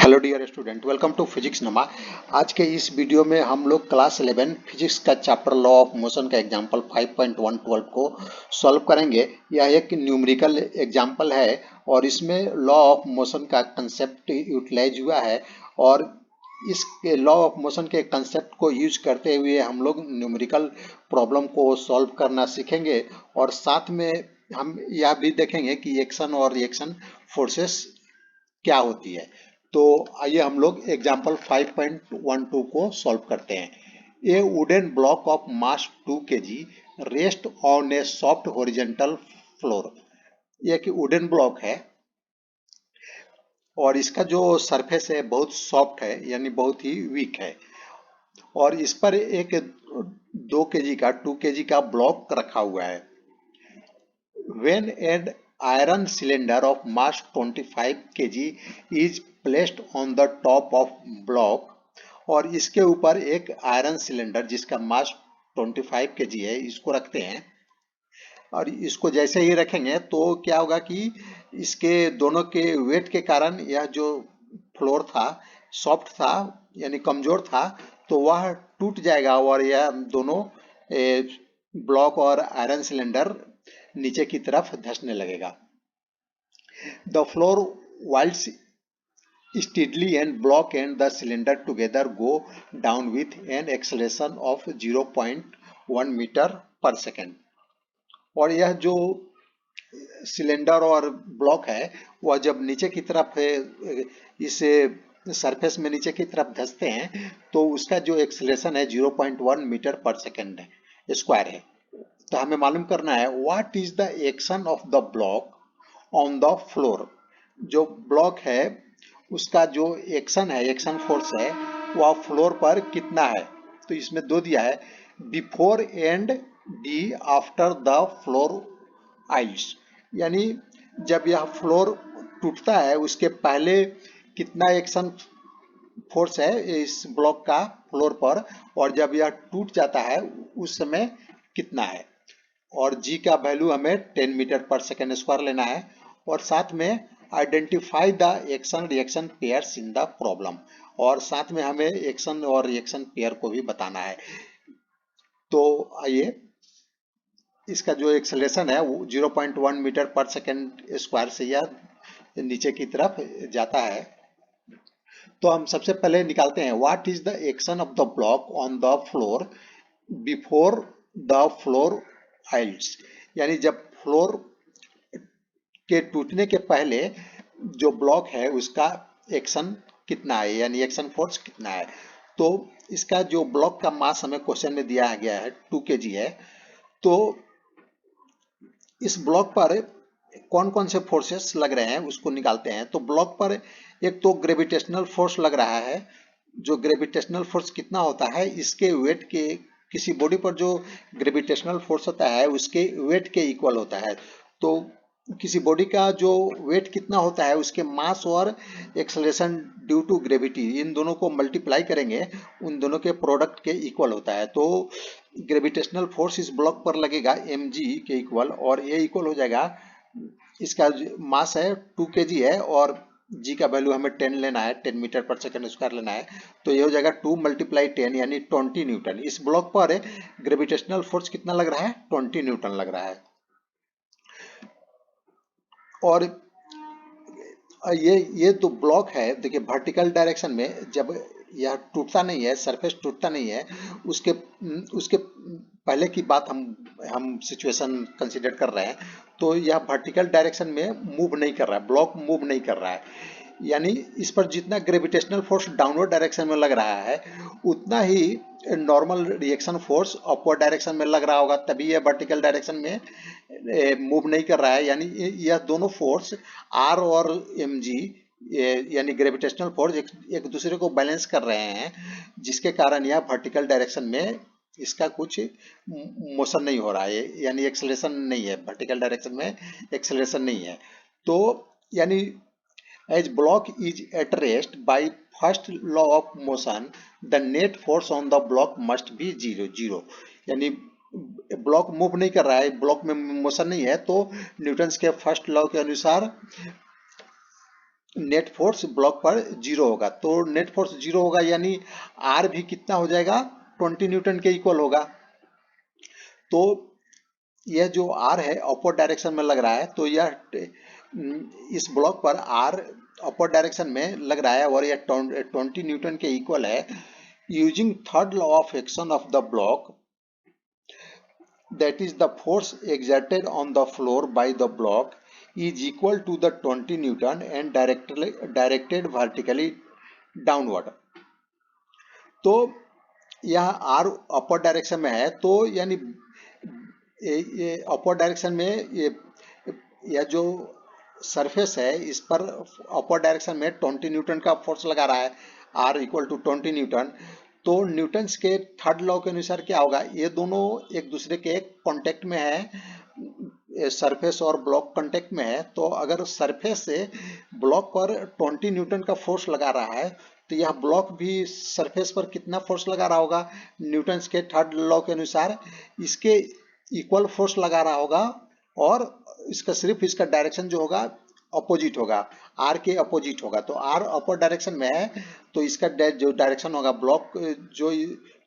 Hello dear student, welcome to physics नमा। आज के इस वीडियो में हम लोग क्लास 11 फिजिक्स का चैप्टर लॉ ऑफ मोशन का एग्जांपल 5.112 को सॉल्व करेंगे। यह एक न्यूमेरिकल एग्जांपल है और इसमें लॉ ऑफ मोशन का कंसेप्ट यूटिलाइज हुआ है और इस लॉ ऑफ मोशन के कंसेप्ट को यूज करते हुए हम लोग न्यूमेरिकल प्रॉब्लम को सॉल्व करना सीखेंगे और साथ में हम यह भी देखेंगे कि एक्शन और रिएक्शन फोर्सेस क्या होती है। तो आइए हम लोग एग्जाम्पल 5.12 को सॉल्व करते हैं। ए wooden block of mass 2 kg rest on A soft horizontal floor. ये एक वुडन ब्लॉक है और इसका जो सरफेस है बहुत सॉफ्ट है, यानी बहुत ही वीक है और इस पर एक 2 kg का ब्लॉक रखा हुआ है। When an iron cylinder of mass 25 kg is placed on the top of block, और इसके ऊपर एक आयरन सिलेंडर जिसका मास 25 kg है इसको रखते हैं और इसको जैसे ही रखेंगे तो क्या होगा कि इसके दोनों के वेट के कारण यह जो फ्लोर था सॉफ्ट था यानी कमजोर था, तो वह टूट जाएगा और यह दोनों ब्लॉक और आयरन सिलेंडर नीचे की तरफ धंसने लगेगा। The floor whiles steadily and block and the cylinder together go down with an acceleration of 0.1 metre पर सेकेंड। और यह जो सिलेंडर और ब्लॉक है वह जब नीचे की तरफ इस सरफेस में नीचे की तरफ धंसते हैं तो उसका जो एक्सेलरेशन है 0.1 मीटर पर सेकेंड स्क्वायर है। तो हमें मालूम करना है what is the action of the block on the floor. जो ब्लॉक है उसका जो एक्शन है, एक्शन फोर्स है, वह फ्लोर पर कितना है। तो इसमें दो दिया है, before and B after the floor ice, यानी जब यह फ्लोर टूटता है उसके पहले कितना एक्शन फोर्स है इस ब्लॉक का फ्लोर पर, और जब यह टूट जाता है उस समय कितना है। और जी का वैल्यू हमें 10 मीटर पर सेकेंड स्क्वायर लेना है और साथ में identify the action reaction pairs in the problem, और साथ में हमें एक्शन और रिएक्शन पेयर को भी बताना है। तो आइए, इसका जो एक्सेलरेशन है वो 0.1 मीटर पर सेकेंड स्क्वायर से यह नीचे की तरफ जाता है। तो हम सबसे पहले निकालते हैं what is the action of the block on the floor before the floor ails, यानी जब फ्लोर के टूटने के पहले जो ब्लॉक है उसका एक्शन कितना है, यानी एक्शन फोर्स कितना है। तो इसका जो ब्लॉक का मास हमें क्वेश्चन में दिया गया है 2 kg है। तो इस ब्लॉक पर कौन कौन से फोर्सेस लग रहे हैं उसको निकालते हैं। तो ब्लॉक पर एक तो ग्रेविटेशनल फोर्स लग रहा है। जो ग्रेविटेशनल फोर्स कितना होता है, इसके वेट के, किसी बॉडी पर जो ग्रेविटेशनल फोर्स होता है उसके वेट के इक्वल होता है। तो किसी बॉडी का जो वेट कितना होता है उसके मास और एक्सेलरेशन ड्यू टू ग्रेविटी, इन दोनों को मल्टीप्लाई करेंगे, उन दोनों के प्रोडक्ट के इक्वल होता है। तो ग्रेविटेशनल फोर्स इस ब्लॉक पर लगेगा mg के इक्वल, और ये इक्वल हो जाएगा, इसका मास है 2 kg है और g का वैल्यू हमें 10 लेना है, 10 मीटर पर सेकेंड स्क्वायर लेना है। तो ये हो जाएगा 2 मल्टीप्लाई 10 यानी 20 न्यूटन। इस ब्लॉक पर ग्रेविटेशनल फोर्स कितना लग रहा है, 20 न्यूटन लग रहा है। और ये तो ब्लॉक है, देखिए वर्टिकल डायरेक्शन में जब यह टूटता नहीं है, सरफेस टूटता नहीं है, उसके उसके पहले की बात हम सिचुएशन कंसीडर कर रहे हैं। तो यह वर्टिकल डायरेक्शन में मूव नहीं कर रहा है, ब्लॉक मूव नहीं कर रहा है, यानी इस पर जितना ग्रेविटेशनल फोर्स डाउनवर्ड डायरेक्शन में लग रहा है उतना ही normal reaction force upward direction में लग रहा होगा, तभी यह वर्टिकल डायरेक्शन में मूव नहीं कर रहा है। यानी यह दोनों फोर्स आर और एम जी यानी ग्रेविटेशनल फोर्स एक दूसरे को बैलेंस कर रहे हैं, जिसके कारण यह वर्टिकल डायरेक्शन में इसका कुछ मोशन नहीं हो रहा है, यानी एक्सेलरेशन नहीं है, वर्टिकल डायरेक्शन में एक्सेलरेशन नहीं है। तो यानी as block is at rest by first law of motion, the net force on the block must be zero। यानी ब्लॉक मूव नहीं कर रहा है, ब्लॉक में मोशन नहीं है, तो न्यूटन्स के फर्स्ट लॉ के अनुसार नेट फोर्स ब्लॉक पर जीरो होगा। तो नेट फोर्स जीरो होगा यानी आर भी कितना हो जाएगा, 20 न्यूटन के इक्वल होगा। तो यह जो आर है अपर डायरेक्शन में लग रहा है, तो यह इस ब्लॉक पर आर अपर डायरेक्शन में लग रहा है और यह 20 न्यूटन के इक्वल है। Using third law of action of the block, that is the force exerted on the floor by the block is equal to the 20 Newton and directed vertically downward। तो यह R अपर डायरेक्शन में है, तो यानी ये upper direction में यह जो सरफेस है इस पर अपर डायरेक्शन में 20 न्यूटन का फोर्स लगा रहा है, R इक्वल टू 20 न्यूटन। तो न्यूटन्स के थर्ड लॉ के अनुसार क्या होगा, ये दोनों एक दूसरे के कांटेक्ट में है, सरफेस और ब्लॉक कांटेक्ट में है। तो अगर सरफेस से ब्लॉक पर 20 न्यूटन का फोर्स लगा रहा है, तो यह ब्लॉक भी सरफेस पर कितना फोर्स लगा रहा होगा, न्यूटन्स के थर्ड लॉ के अनुसार इसके इक्वल फोर्स लगा रहा होगा। और इसका सिर्फ इसका डायरेक्शन जो होगा अपोजिट होगा, आर के अपोजिट होगा। तो आर अपर डायरेक्शन में है, तो इसका जो डायरेक्शन होगा, ब्लॉक जो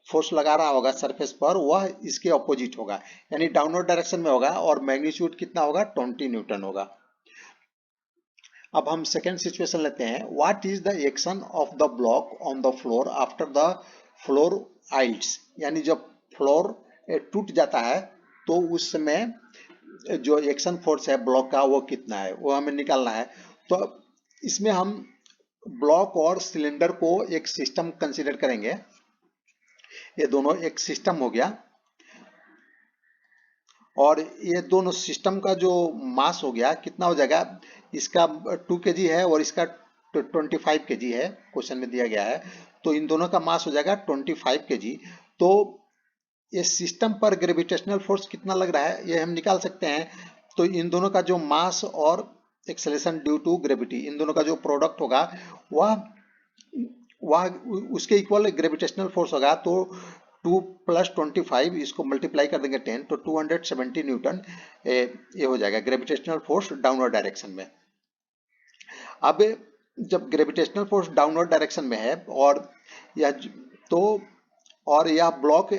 फोर्स लगा रहा होगा सरफेस पर, वह इसके अपोजिट होगा, यानी डाउनवर्ड डायरेक्शन में होगा। और मैग्नीट्यूड कितना होगा, 20 न्यूटन होगा। अब हम सेकेंड सिचुएशन लेते हैं। What is the action of the block on the floor after the floor ails, यानी जब फ्लोर टूट जाता है तो उस समय जो एक्शन फोर्स है ब्लॉक का वो कितना है, वो हमें निकालना है। तो इसमें हम ब्लॉक और सिलेंडर को एक सिस्टम कंसीडर करेंगे। ये दोनों एक सिस्टम हो गया, और ये दोनों सिस्टम का जो मास हो गया कितना हो जाएगा, इसका 2 kg है और इसका 25 kg है, क्वेश्चन में दिया गया है। तो इन दोनों का मास हो जाएगा 25 kg। तो ये सिस्टम पर ग्रेविटेशनल फोर्स कितना लग रहा है ये हम निकाल सकते हैं। तो इन दोनों का जो मास और एक्सेलरेशन ड्यू टू ग्रेविटी, इन दोनों का जो प्रोडक्ट होगा वह वह उसके इक्वल ग्रेविटेशनल फोर्स होगा। तो 2 + 25 इसको मल्टीप्लाई कर देंगे 10, तो 270 न्यूटन ये हो जाएगा ग्रेविटेशनल फोर्स डाउनवर्ड डायरेक्शन में। अब जब ग्रेविटेशनल फोर्स डाउनवर्ड डायरेक्शन में है और यह तो और यह ब्लॉक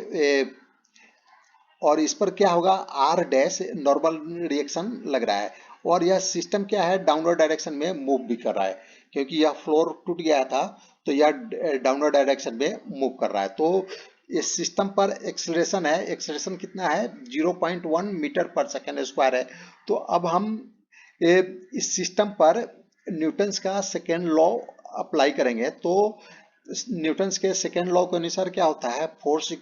और इस पर क्या होगा, आर डैश नॉर्मल रिएक्शन लग रहा है, और यह सिस्टम क्या है, डाउनवर्ड डायरेक्शन में मूव भी कर रहा है, क्योंकि यह फ्लोर टूट गया था तो यह डाउनवर्ड डायरेक्शन में मूव कर रहा है। तो इस सिस्टम पर एक्सेलरेशन है, एक्सेलरेशन कितना है, 0.1 मीटर पर सेकेंड स्क्वायर है। तो अब हम इस सिस्टम पर न्यूटन्स का सेकेंड लॉ अप्लाई करेंगे। तो न्यूटन्स के सेकेंड लॉ के अनुसार क्या होता है, फोर्स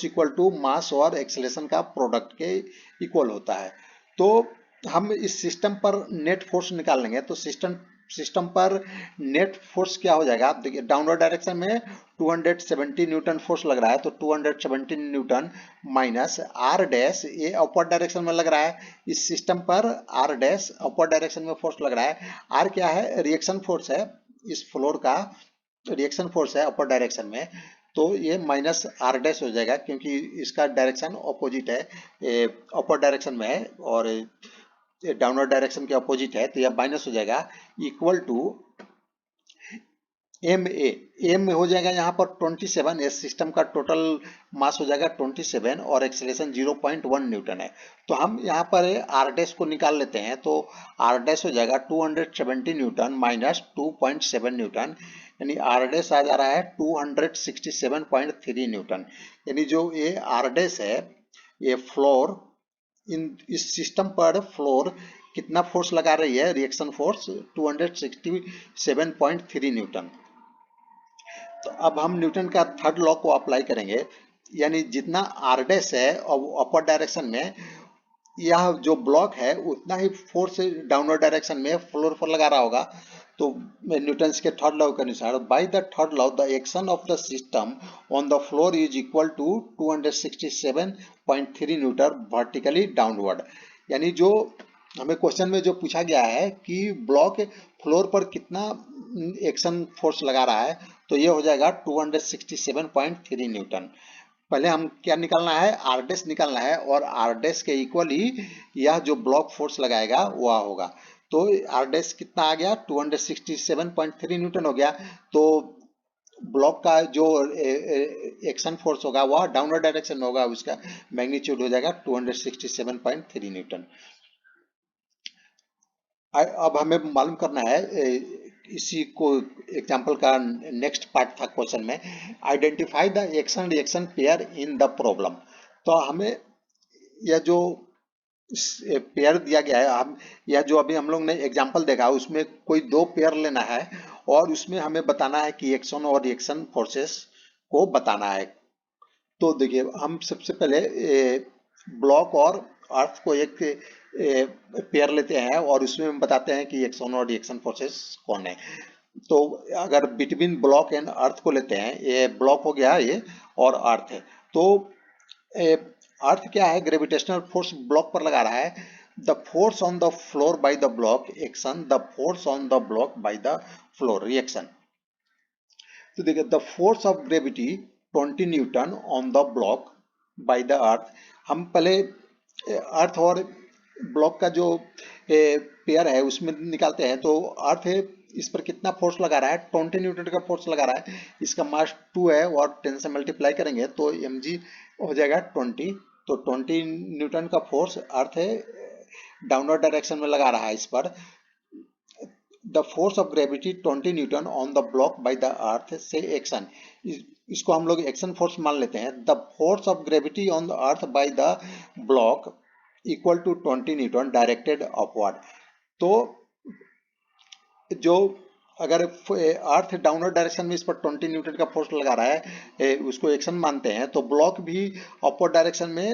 इक्वल टू मास और एक्सेलरेशन का प्रोडक्ट के इक्वल होता है। तो हम इस सिस्टम पर नेट फोर्स निकाल लेंगे। तो सिस्टम पर नेट फोर्स क्या हो जाएगा, आप देखिए डाउनवर्ड डायरेक्शन में 270 न्यूटन फोर्स लग रहा है, तो 270 न्यूटन माइनस आर डैश, ये अपर डायरेक्शन में लग रहा है, इस सिस्टम पर आर डैश अपर डायरेक्शन में फोर्स लग रहा है। आर क्या है, रिएक्शन फोर्स है, इस फ्लोर का रिएक्शन फोर्स है अपर डायरेक्शन में। तो ये माइनस आर डैश हो जाएगा, क्योंकि इसका डायरेक्शन अपोजिट है, अपर डायरेक्शन में है और डाउनवर्ड डायरेक्शन के अपोजिट है, तो यह माइनस हो जाएगा, इक्वल टू एम में हो जाएगा यहाँ पर 27, इस सिस्टम का टोटल मास हो जाएगा 27 और एक्सेलरेशन 0.1 न्यूटन है। तो हम यहाँ पर आर डैश को निकाल लेते हैं। तो आर डैश हो जाएगा 270 न्यूटन माइनस 2.7 न्यूटन, यानी आर डैश आ जा रहा है 267.3 न्यूटन। यानी जो ये आर डैश है, ये फ्लोर इस सिस्टम पर फ्लोर कितना फोर्स लगा रही है, रिएक्शन फोर्स 267.3 न्यूटन। तो अब हम न्यूटन का थर्ड लॉ को अप्लाई करेंगे, यानी जितना आर डैश है अपर डायरेक्शन में, यह जो ब्लॉक है उतना ही फोर्स डाउनवर्ड डायरेक्शन में फ्लोर पर लगा रहा होगा। तो न्यूटन्स के थर्ड लॉ के अनुसार, by the third law the action of the system on the floor is equal to 267.3 newton vertically downward. यानी जो हमें क्वेश्चन में जो पूछा गया है कि ब्लॉक फ्लोर पर कितना एक्शन फोर्स लगा रहा है, तो ये हो जाएगा 267.3 न्यूटन। पहले हम क्या निकालना है, आर डैश निकालना है, और आर डैश के इक्वल ही यह जो ब्लॉक फोर्स लगाएगा वह होगा। तो आर डैश कितना आ गया, 267.3 न्यूटन हो गया। तो ब्लॉक का जो एक्शन फोर्स होगा वह डाउनवर्ड डायरेक्शन होगा, उसका मैग्नीट्यूड हो जाएगा 267.3 न्यूटन। अब हमें मालूम करना है इसी को एग्जांपल का नेक्स्ट पार्ट था क्वेश्चन में, identify the action reaction pair in the problem. तो हमें यह जो पेयर दिया गया है, हम यह जो अभी हम लोग ने एग्जांपल देखा उसमें कोई दो पेयर लेना है और उसमें हमें बताना है कि एक्शन और रिएक्शन फोर्सेस को बताना है। तो देखिए हम सबसे पहले ब्लॉक और अर्थ को एक पेयर लेते हैं और उसमें हम बताते हैं कि एक्शन और रिएक्शन फोर्सेस कौन है। तो अगर बिटवीन ब्लॉक एंड अर्थ को लेते हैं, ये ब्लॉक हो गया ये और अर्थ है। तो अर्थ क्या है, ग्रेविटेशनल फोर्स ब्लॉक पर लगा रहा है। The force on the floor bye the block action, the force on the block by the floor reaction. तो देखिए the force of gravity 20 Newton on the block by the earth. हम पहले अर्थ और block का जो पेयर है उसमें निकालते हैं। तो अर्थ है, इस पर कितना फोर्स लगा रहा है, 20 न्यूटन का फोर्स लगा रहा है। इसका मास 2 है और 10 से मल्टीप्लाई करेंगे तो mg हो जाएगा 20। तो 20 न्यूटन का फोर्स अर्थ है डाउनवर्ड डायरेक्शन में लगा रहा है इस पर। The force of gravity 20 Newton on the block by the earth से एक्शन, इसको हम लोग एक्शन फोर्स मान लेते हैं। The force of gravity on the earth by the block equal to 20 newton directed upward. तो जो अगर अर्थ डाउनवर्ड डायरेक्शन में इस पर 20 न्यूटन का फोर्स लगा रहा है, उसको एक्शन मानते हैं, तो ब्लॉक भी अपवर्ड डायरेक्शन में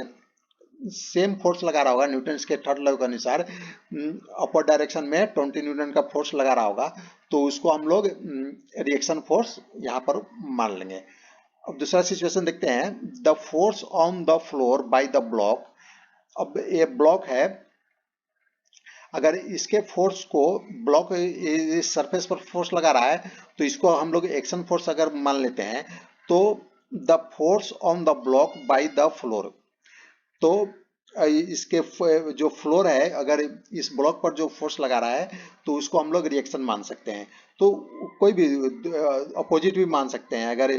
सेम फोर्स लगा रहा होगा न्यूटन के थर्ड लॉ के अनुसार। अपवर्ड डायरेक्शन में 20 न्यूटन का फोर्स लगा रहा होगा, तो उसको हम लोग रिएक्शन फोर्स यहाँ पर मान लेंगे। अब दूसरा सिचुएशन देखते हैं, the force on the floor bye the block. अब ये ब्लॉक है, अगर इसके फोर्स को ब्लॉक इस सरफेस पर फोर्स लगा रहा है तो इसको हम लोग एक्शन फोर्स अगर मान लेते हैं, तो the force on the block by the floor. तो इसके जो फ्लोर है, अगर इस ब्लॉक पर जो फोर्स लगा रहा है तो उसको हम लोग रिएक्शन मान सकते हैं। तो कोई भी अपोजिट भी मान सकते हैं। अगर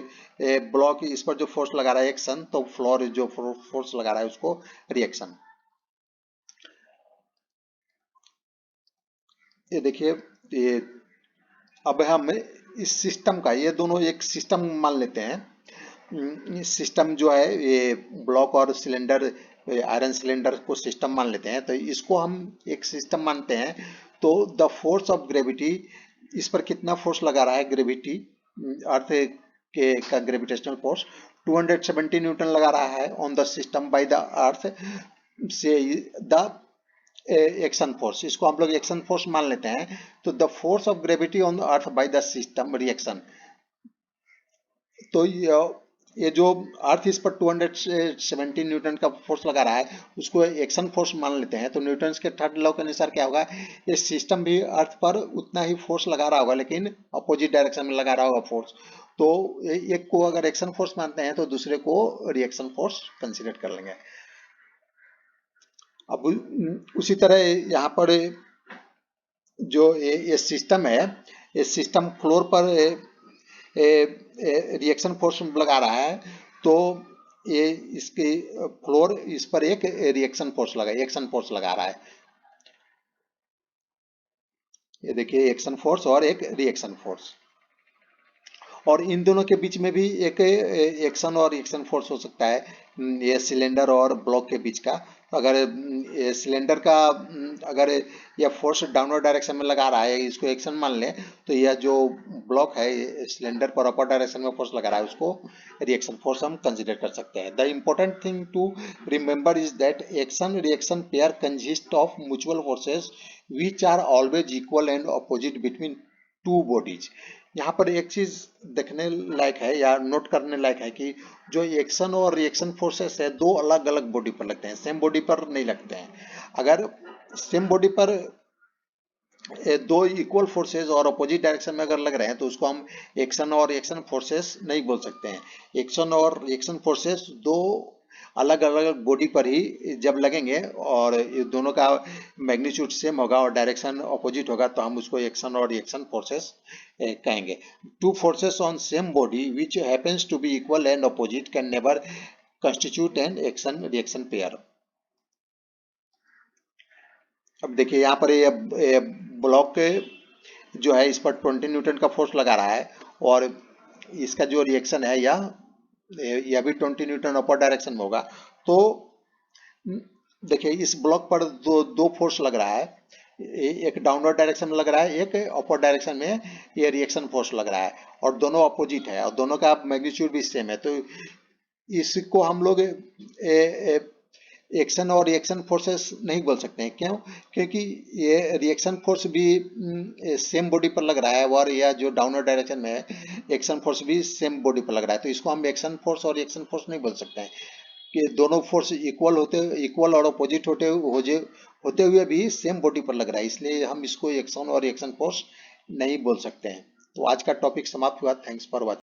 ब्लॉक इस पर जो फोर्स लगा रहा है एक्शन, तो फ्लोर जो फोर्स लगा रहा है उसको रिएक्शन। ये देखिए, ये अब हम इस सिस्टम का, ये दोनों एक सिस्टम मान लेते हैं। सिस्टम जो है ये ब्लॉक और सिलेंडर, आयरन सिलेंडर को सिस्टम मान लेते हैं। तो इसको हम एक सिस्टम मानते हैं। तो द फोर्स ऑफ ग्रेविटी, इस पर कितना फोर्स लगा रहा है ग्रेविटी, अर्थ के का ग्रेविटेशनल फोर्स 270 न्यूटन लगा रहा है on the system by the earth से द एक्शन फोर्स, इसको हम लोग एक्शन फोर्स मान लेते हैं। तो the force of gravity on the earth by the system reaction. तो ये जो अर्थ इस पर 217 न्यूटन का फोर्स लगा रहा है उसको एक्शन फोर्स मान लेते हैं। तो न्यूटन के थर्ड लॉ के अनुसार क्या होगा, ये सिस्टम भी अर्थ पर उतना ही फोर्स लगा रहा होगा लेकिन अपोजिट डायरेक्शन में लगा रहा होगा फोर्स। तो एक को अगर एक्शन फोर्स मानते हैं तो दूसरे को रिएक्शन फोर्स कंसिडर कर लेंगे। अब उसी तरह यहाँ पर जो ये सिस्टम है, ये सिस्टम फ्लोर पर रिएक्शन फोर्स लगा रहा है। तो ये इसके फ्लोर इस पर एक रिएक्शन फोर्स लगा, एक्शन फोर्स लगा रहा है। ये देखिए एक्शन फोर्स और एक रिएक्शन फोर्स, और इन दोनों के बीच में भी एक एक्शन और रिएक्शन फोर्स हो सकता है, ये सिलेंडर और ब्लॉक के बीच का। अगर ये सिलेंडर का अगर यह फोर्स डाउनवर्ड डायरेक्शन में लगा रहा है, इसको एक्शन मान लें, तो यह जो ब्लॉक है सिलेंडर पर अपर डायरेक्शन में फोर्स लगा रहा है उसको रिएक्शन फोर्स हम कंसिडर कर सकते हैं। The important thing to remember is that action reaction pair consist of mutual forces which are always equal and opposite between two bodies. यहाँ पर एक चीज देखने लायक है या नोट करने लायक है कि जो एक्शन और रिएक्शन फोर्सेस है दो अलग अलग बॉडी पर लगते हैं, सेम बॉडी पर नहीं लगते हैं। अगर सेम बॉडी पर दो इक्वल फोर्सेस और अपोजिट डायरेक्शन में अगर लग रहे हैं तो उसको हम एक्शन और रिएक्शन फोर्सेस नहीं बोल सकते हैं। एक्शन और रिएक्शन फोर्सेस दो अलग अलग बॉडी पर ही जब लगेंगे और ये दोनों का मैग्नीट्यूड सेम होगा और डायरेक्शन अपोजिट होगा तो हम उसको एक्शन और रिएक्शन फोर्सेस कहेंगे। Two forces on same body which happens to be equal and opposite can never constitute an action reaction pair. अब देखिए यहाँ पर ये ब्लॉक जो है इस पर 20 न्यूटन का फोर्स लगा रहा है और इसका जो रिएक्शन है यह भी 20 न्यूटन अपर डायरेक्शन में होगा। तो देखिए इस ब्लॉक पर दो फोर्स लग रहा है, एक डाउनवर्ड डायरेक्शन में लग रहा है, एक अपर डायरेक्शन में ये रिएक्शन फोर्स लग रहा है और दोनों अपोजिट है और दोनों का मैग्नीट्यूड भी सेम है। तो इसको हम लोग एक्शन और रिएक्शन फोर्सेस नहीं बोल सकते हैं। क्यों? क्योंकि ये रिएक्शन फोर्स भी सेम बॉडी पर लग रहा है और यह जो डाउनवर्ड डायरेक्शन में है एक्शन फोर्स भी सेम बॉडी पर लग रहा है। तो इसको हम एक्शन फोर्स और रिएक्शन फोर्स नहीं बोल सकते हैं कि दोनों फोर्स इक्वल और अपोजिट होते हुए भी सेम बॉडी पर लग रहा है, इसलिए हम इसको एक्शन और रिएक्शन फोर्स नहीं बोल सकते हैं। तो आज का टॉपिक समाप्त हुआ। Thanks for watching.